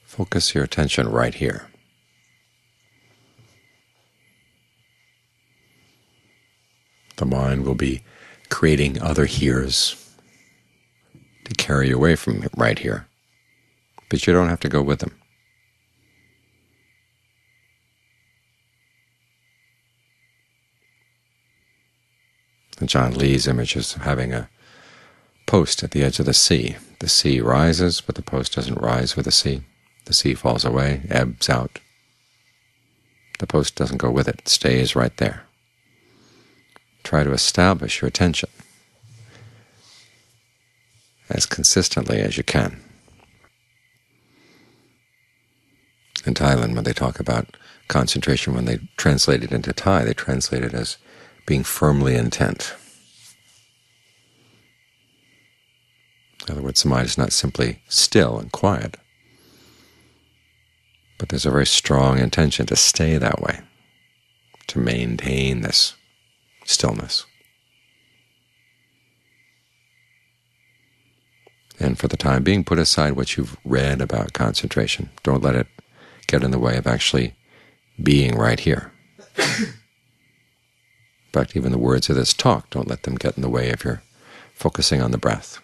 Focus your attention right here. The mind will be creating other heres to carry you away from right here, but you don't have to go with them. John Lee's image is having a post at the edge of the sea. The sea rises, but the post doesn't rise with the sea. The sea falls away, ebbs out. The post doesn't go with it, it stays right there. Try to establish your attention as consistently as you can. In Thailand, when they talk about concentration, when they translate it into Thai, they translate it as being firmly intent. In other words, the mind is not simply still and quiet, but there's a very strong intention to stay that way, to maintain this stillness. And for the time being, put aside what you've read about concentration. Don't let it get in the way of actually being right here. In fact, even the words of this talk, don't let them get in the way of your focusing on the breath,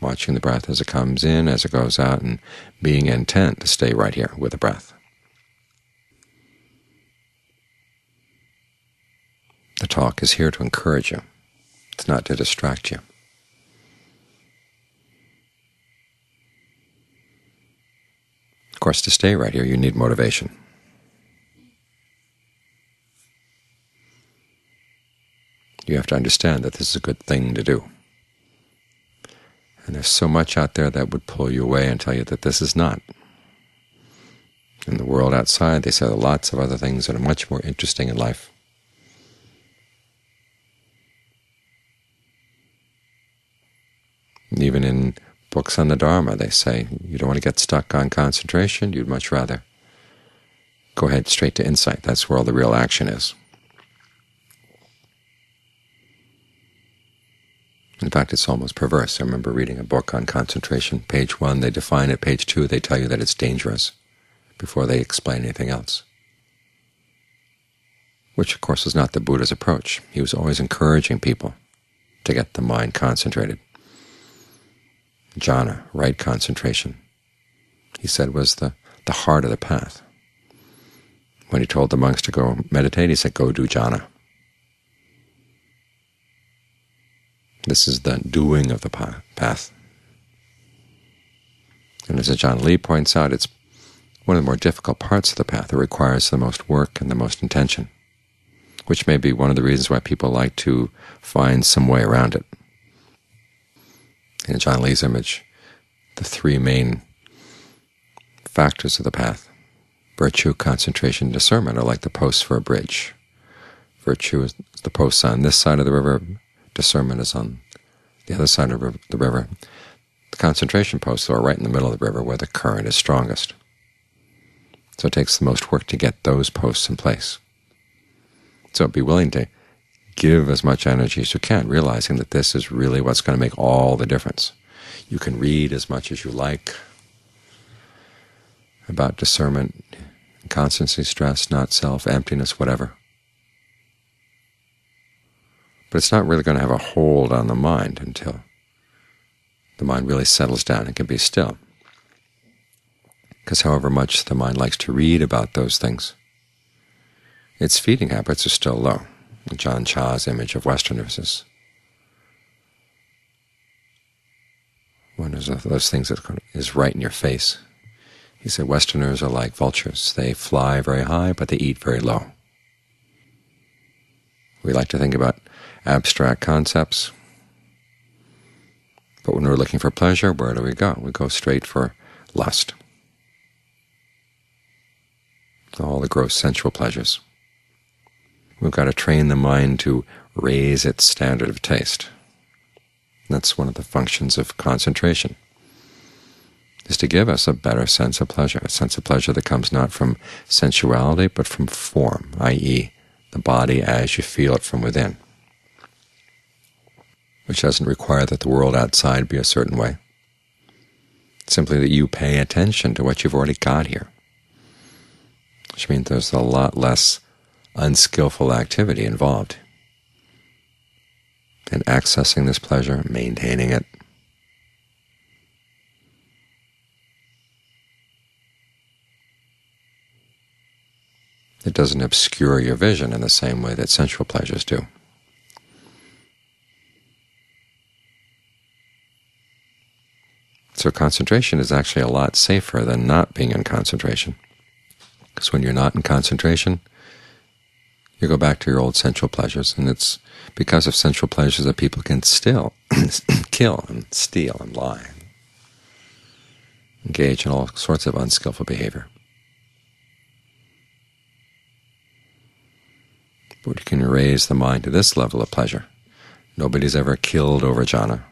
watching the breath as it comes in, as it goes out, and being intent to stay right here with the breath. The talk is here to encourage you. It's not to distract you. Of course, to stay right here, you need motivation. You have to understand that this is a good thing to do. And there's so much out there that would pull you away and tell you that this is not. In the world outside, they say there are lots of other things that are much more interesting in life. Even in books on the Dharma, they say you don't want to get stuck on concentration. You'd much rather go ahead straight to insight. That's where all the real action is. In fact, it's almost perverse. I remember reading a book on concentration. Page 1, they define it. Page 2, they tell you that it's dangerous before they explain anything else, which, of course, is not the Buddha's approach. He was always encouraging people to get the mind concentrated. Jhana, right concentration, he said, was the heart of the path. When he told the monks to go meditate, he said, go do jhana. This is the doing of the path. And as Ajahn Lee points out, it's one of the more difficult parts of the path. It requires the most work and the most intention, which may be one of the reasons why people like to find some way around it. In Ajahn Lee's image, the three main factors of the path, virtue, concentration, and discernment, are like the posts for a bridge. Virtue is the posts on this side of the river, discernment is on the other side of the river. The concentration posts are right in the middle of the river where the current is strongest. So it takes the most work to get those posts in place. So be willing to give as much energy as you can, realizing that this is really what's going to make all the difference. You can read as much as you like about discernment, constancy, stress, not self, emptiness, whatever. But it's not really going to have a hold on the mind until the mind really settles down and can be still. Because however much the mind likes to read about those things, its feeding habits are still low. John Cha's image of Westerners is one of those things that is right in your face. He said Westerners are like vultures. They fly very high, but they eat very low. We like to think about abstract concepts, but when we're looking for pleasure, where do we go? We go straight for lust, all the gross sensual pleasures. We've got to train the mind to raise its standard of taste. That's one of the functions of concentration, is to give us a better sense of pleasure, a sense of pleasure that comes not from sensuality but from form, i.e., the body as you feel it from within, which doesn't require that the world outside be a certain way. simply that you pay attention to what you've already got here, which means there's a lot less unskillful activity involved in accessing this pleasure, maintaining it. It doesn't obscure your vision in the same way that sensual pleasures do. So concentration is actually a lot safer than not being in concentration. Because when you're not in concentration, you go back to your old sensual pleasures, and it's because of sensual pleasures that people can still kill and steal and lie, engage in all sorts of unskillful behavior. But you can raise the mind to this level of pleasure. Nobody's ever killed over jhana.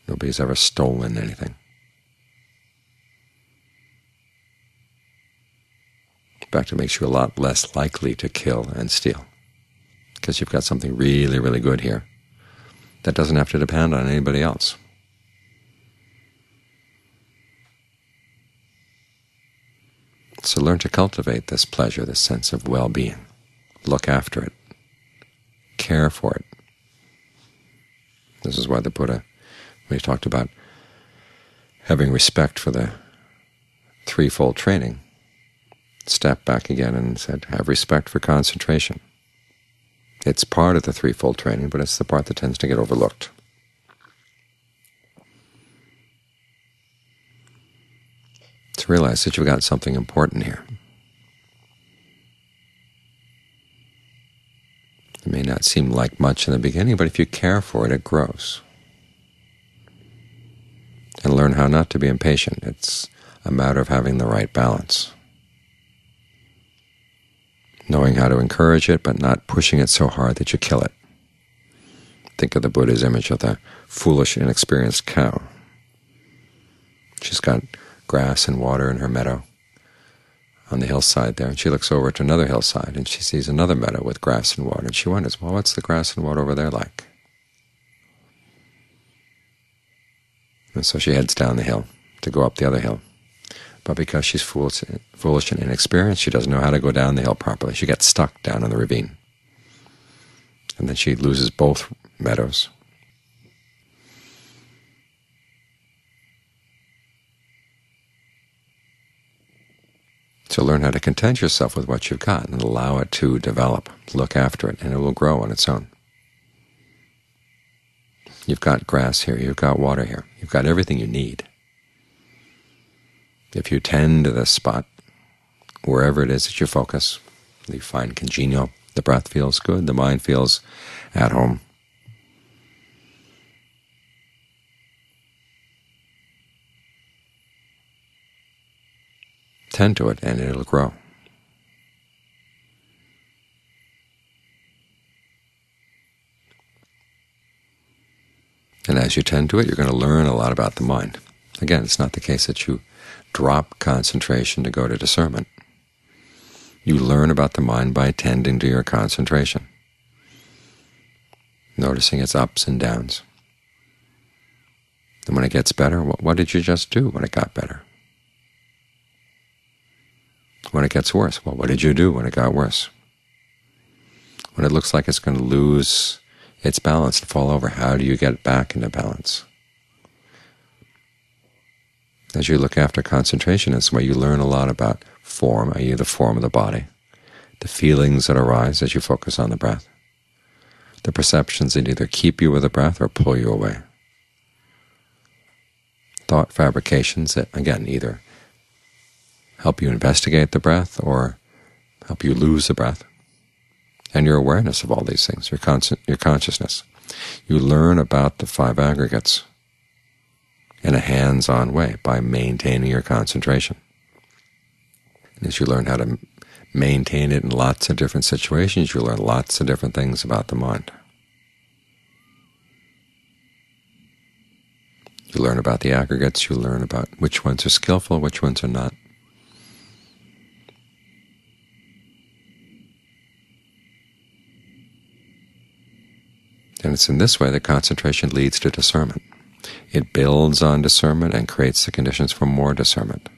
Nobody's ever stolen anything. In fact, it makes you a lot less likely to kill and steal, because you've got something really, really good here that doesn't have to depend on anybody else. So learn to cultivate this pleasure, this sense of well-being. Look after it. Care for it. This is why the Buddha, when he talked about having respect for the threefold training, stepped back again and said, have respect for concentration. It's part of the threefold training, but it's the part that tends to get overlooked. To realize that you've got something important here. It may not seem like much in the beginning, but if you care for it, it grows. And learn how not to be impatient. It's a matter of having the right balance. Knowing how to encourage it, but not pushing it so hard that you kill it. Think of the Buddha's image of the foolish, inexperienced cow. She's got grass and water in her meadow on the hillside there, and she looks over to another hillside, and she sees another meadow with grass and water, and she wonders, well, what's the grass and water over there like? And so she heads down the hill to go up the other hill. But because she's foolish and inexperienced, she doesn't know how to go down the hill properly. She gets stuck down in the ravine. And then she loses both meadows. So learn how to content yourself with what you've got and allow it to develop. Look after it, and it will grow on its own. You've got grass here, you've got water here, you've got everything you need. If you tend to this spot, wherever it is that you focus, you find congenial, the breath feels good, the mind feels at home. Tend to it, and it'll grow. And as you tend to it, you're going to learn a lot about the mind. Again, it's not the case that you drop concentration to go to discernment. You learn about the mind by tending to your concentration, noticing its ups and downs. And when it gets better, what did you just do when it got better? When it gets worse, well, what did you do when it got worse? When it looks like it's going to lose its balance and fall over, how do you get it back into balance? As you look after concentration, it's where you learn a lot about form, i.e. the form of the body, the feelings that arise as you focus on the breath, the perceptions that either keep you with the breath or pull you away, thought fabrications that, again, either help you investigate the breath or help you lose the breath, and your awareness of all these things, your consciousness. You learn about the five aggregates in a hands-on way by maintaining your concentration. And as you learn how to maintain it in lots of different situations, you learn lots of different things about the mind. You learn about the aggregates, you learn about which ones are skillful, which ones are not. And it's in this way that concentration leads to discernment. it builds on discernment and creates the conditions for more discernment.